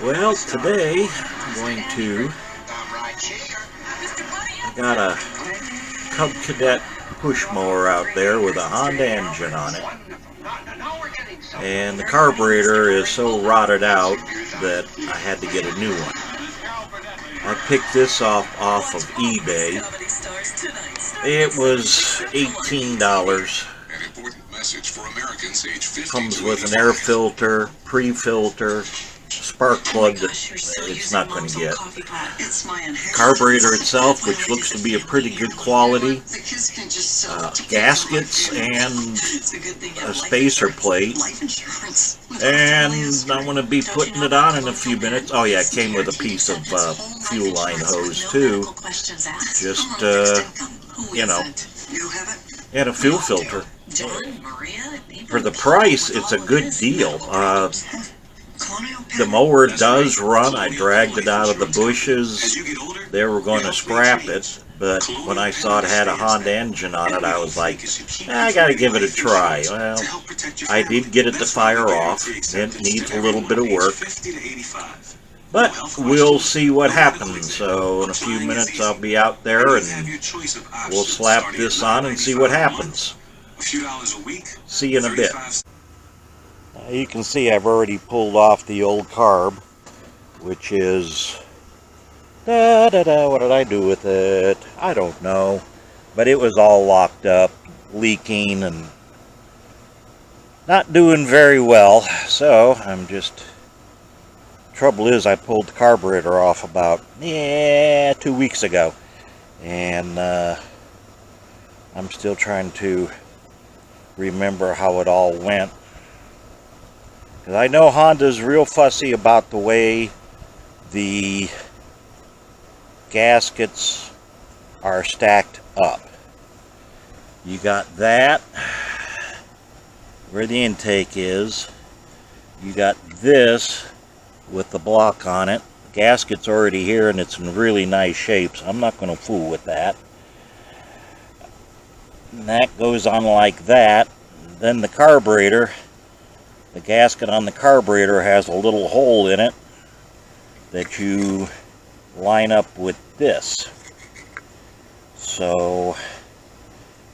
Well, today I'm going to, I got a Cadet push mower out there with a Honda engine on it, and the carburetor is so rotted out that I had to get a new one. I picked this off of eBay. It was $18. Comes with an air filter, pre-filter, spark plug that it's not going to get. Carburetor itself, which looks to be a pretty good quality. Gaskets and a spacer plate. And I'm going to be putting it on in a few minutes. Oh yeah, it came with a piece of fuel line hose too. Just, you know, and a fuel filter. For the price, it's a good deal. The mower does run. I dragged it out of the bushes. They were going to scrap it, but when I saw it had a Honda engine on it, I was like, I gotta give it a try. Well, I did get it to fire off. It needs a little bit of work, but we'll see what happens. So in a few minutes I'll be out there and we'll slap this on and see what happens. See you in a bit. You can see I've already pulled off the old carb, which is, what did I do with it? I don't know, but it was all locked up, leaking and not doing very well. So I'm just, trouble is I pulled the carburetor off about 2 weeks ago, and I'm still trying to remember how it all went. Because I know Honda's real fussy about the way the gaskets are stacked up. You got that where the intake is. You got this with the block on it. The gasket's already here and it's in really nice shape, so I'm not going to fool with that. And that goes on like that. Then the carburetor. The gasket on the carburetor has a little hole in it that you line up with this. So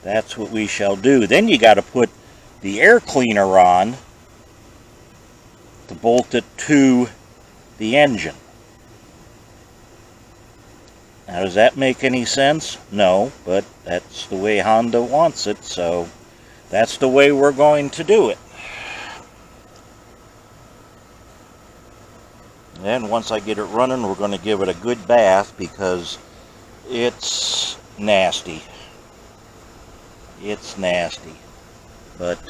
that's what we shall do. Then you got to put the air cleaner on to bolt it to the engine. Now, does that make any sense? No, but that's the way Honda wants it, so that's the way we're going to do it. And once I get it running, we're going to give it a good bath because it's nasty. It's nasty. But,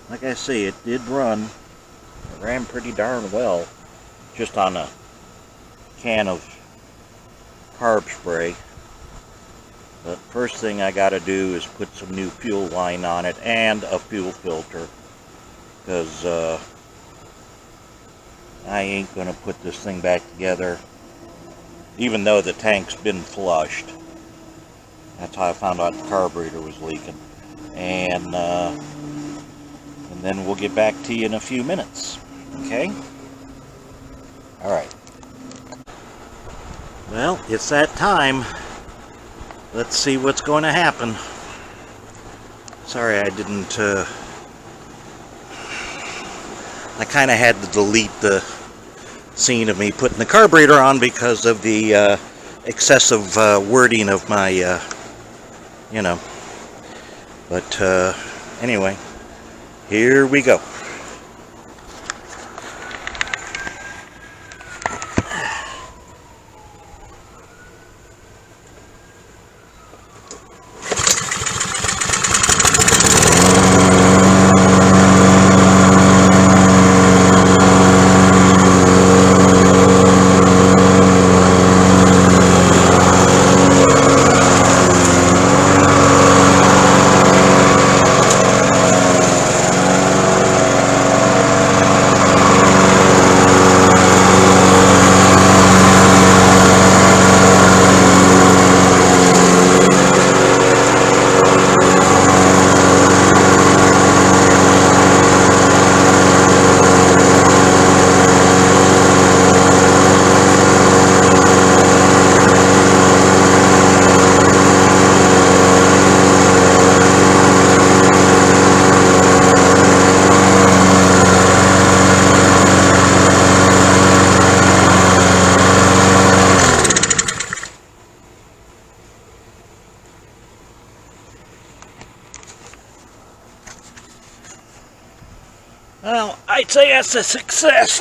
like I say, it did run. It ran pretty darn well. Just on a can of carb spray. The first thing I got to do is put some new fuel line on it and a fuel filter, because I ain't going to put this thing back together even though the tank's been flushed. That's how I found out the carburetor was leaking. And then we'll get back to you in a few minutes. Okay? Alright. Well, it's that time. Let's see what's going to happen. Sorry I didn't, I kind of had to delete the scene of me putting the carburetor on because of the excessive wording of my, you know. But anyway, here we go. might say that's a success.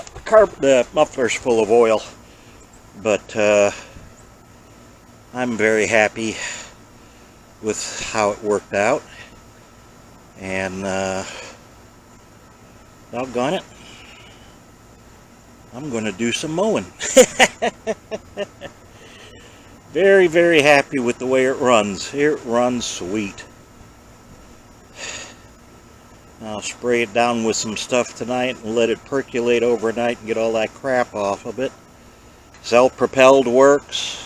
The muffler's full of oil, but I'm very happy with how it worked out, and doggone it, I'm going to do some mowing. Very, very happy with the way it runs. It runs sweet. I'll spray it down with some stuff tonight and let it percolate overnight and get all that crap off of it. Self-propelled works.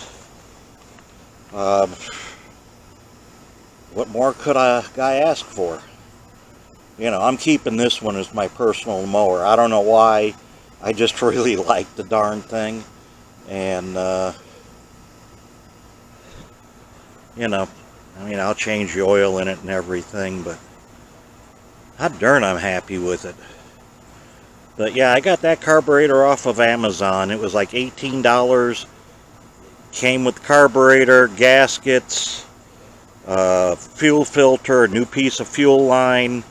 What more could a guy ask for? You know, I'm keeping this one as my personal mower. I don't know why. I just really like the darn thing. And, you know, I mean, I'll change the oil in it and everything, but hot darn, I'm happy with it. But yeah, I got that carburetor off of Amazon. It was like $18. Came with carburetor, gaskets, fuel filter, a new piece of fuel line.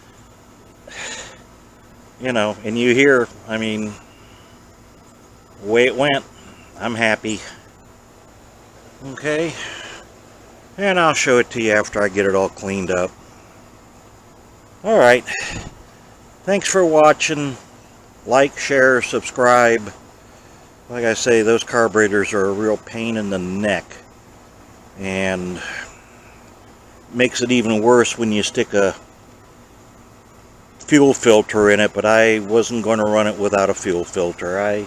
You know, and you hear, I mean, the way it went, I'm happy. Okay. And I'll show it to you after I get it all cleaned up. Alright. Thanks for watching. Like, share, subscribe. Like I say, those carburetors are a real pain in the neck. And makes it even worse when you stick a fuel filter in it, but I wasn't going to run it without a fuel filter.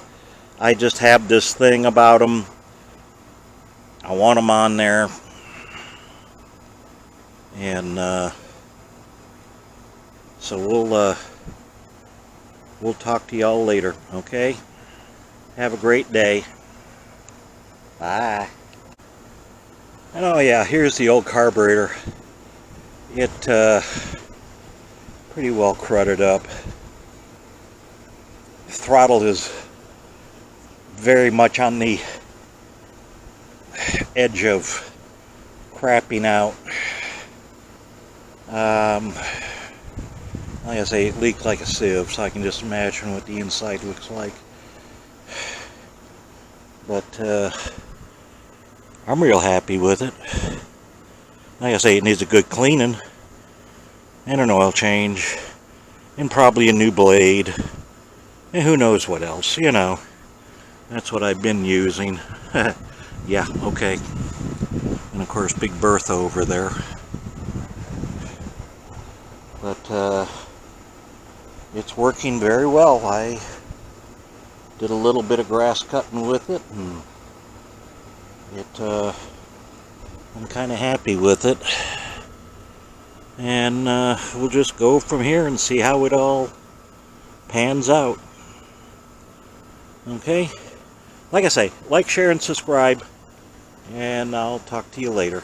I just have this thing about them. I want them on there. And so we'll talk to y'all later, okay? Have a great day. Bye. And oh yeah, here's the old carburetor. It pretty well crudded up. The throttle is very much on the edge of crapping out. Like I say, it leaked like a sieve, so I can just imagine what the inside looks like. But I'm real happy with it. Like I say, it needs a good cleaning and an oil change and probably a new blade and who knows what else, you know. That's what I've been using. Yeah, okay. And of course, Big Bertha over there. But it's working very well. I did a little bit of grass cutting with it, and I'm kind of happy with it. And we'll just go from here and see how it all pans out. Okay? Like I say, like, share, and subscribe. And I'll talk to you later.